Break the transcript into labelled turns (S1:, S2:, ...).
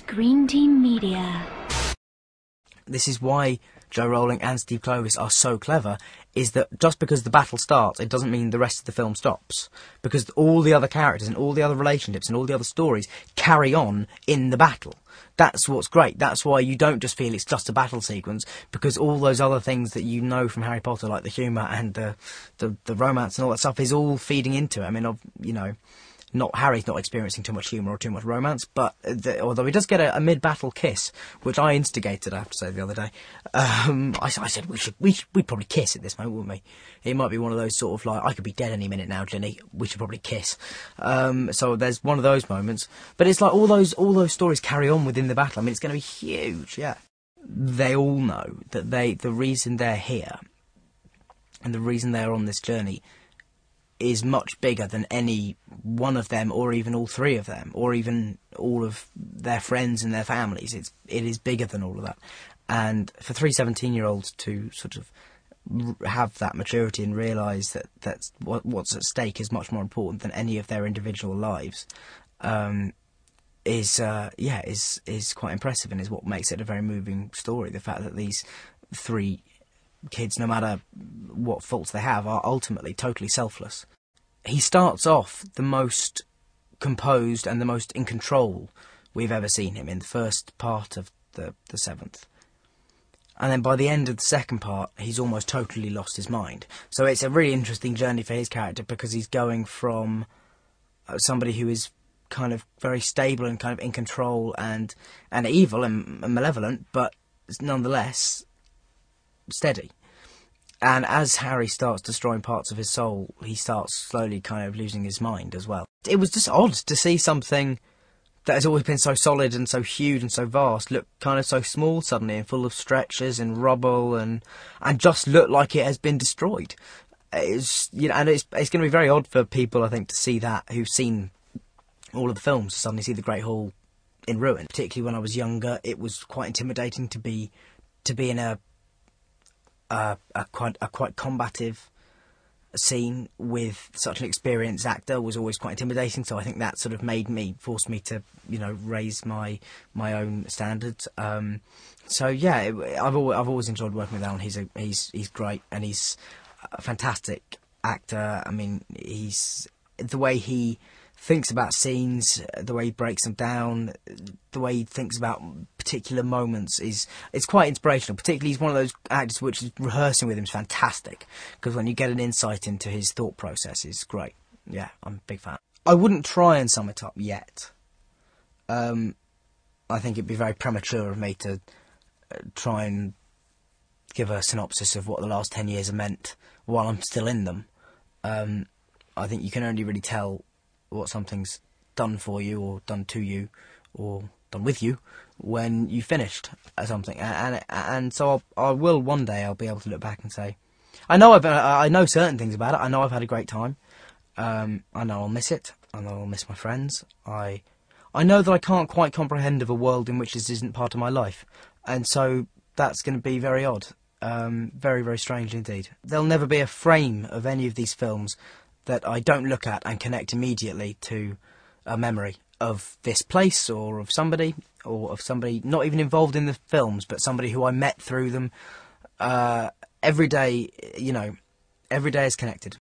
S1: Green Team Media.
S2: This is why Joe Rowling and Steve Kloves are so clever, is that just because the battle starts, it doesn't mean the rest of the film stops. Because all the other characters and all the other relationships and all the other stories carry on in the battle. That's what's great. That's why you don't just feel it's just a battle sequence, because all those other things that you know from Harry Potter, like the humour and the romance and all that stuff, is all feeding into it. I mean, you know, Harry's not experiencing too much humour or too much romance, but although he does get a mid-battle kiss, which I instigated, I have to say, the other day. I said we'd probably kiss at this moment, wouldn't we? It might be one of those sort of like, I could be dead any minute now, Ginny. We should probably kiss. So there's one of those moments, but it's like all those stories carry on within the battle. I mean, it's going to be huge. Yeah, they all know that the reason they're here and the reason they're on this journey is much bigger than any one of them, or even all three of them, or even all of their friends and their families. It is bigger than all of that. And for 3 17-year-olds to sort of have that maturity and realise that what's at stake is much more important than any of their individual lives, is quite impressive, and is what makes it a very moving story. The fact that these three kids, no matter what faults they have, are ultimately totally selfless. He starts off the most composed and the most in control we've ever seen him in the first part of the seventh. And then by the end of the second part, he's almost totally lost his mind. So it's a really interesting journey for his character, because he's going from somebody who is kind of very stable and kind of in control and evil and malevolent, but nonetheless steady. And as Harry starts destroying parts of his soul, he starts slowly kind of losing his mind as well. It was just odd to see something that has always been so solid and so huge and so vast look kind of so small suddenly, and full of stretches and rubble, and just look like it has been destroyed. It's, you know, and it's going to be very odd for people, I think, to see that, who've seen all of the films, to suddenly see the Great Hall in ruin. Particularly when I was younger, it was quite intimidating to be in a quite combative scene with such an experienced actor. Was always quite intimidating, so I think that sort of forced me to, you know, raise my own standards. So yeah, I've always enjoyed working with Alan. He's great, and he's a fantastic actor. I mean, he's the way he thinks about scenes, the way he breaks them down, the way he thinks about particular moments it's quite inspirational. Particularly, he's one of those actors which is rehearsing with him is fantastic, because when you get an insight into his thought process, it's great. Yeah, I'm a big fan. I wouldn't try and sum it up yet. I think it'd be very premature of me to try and give a synopsis of what the last 10 years have meant while I'm still in them. I think you can only really tell what something's done for you, or done to you, or done with you, when you finished something. And so I will one day, I'll be able to look back and say, I know certain things about it. I know I've had a great time. I know I'll miss it. I know I'll miss my friends. I know that I can't quite comprehend of a world in which this isn't part of my life, and so that's going to be very odd, very, very strange indeed. There'll never be a frame of any of these films that I don't look at and connect immediately to a memory of this place, or of somebody not even involved in the films, but somebody who I met through them. Every day, you know, every day is connected.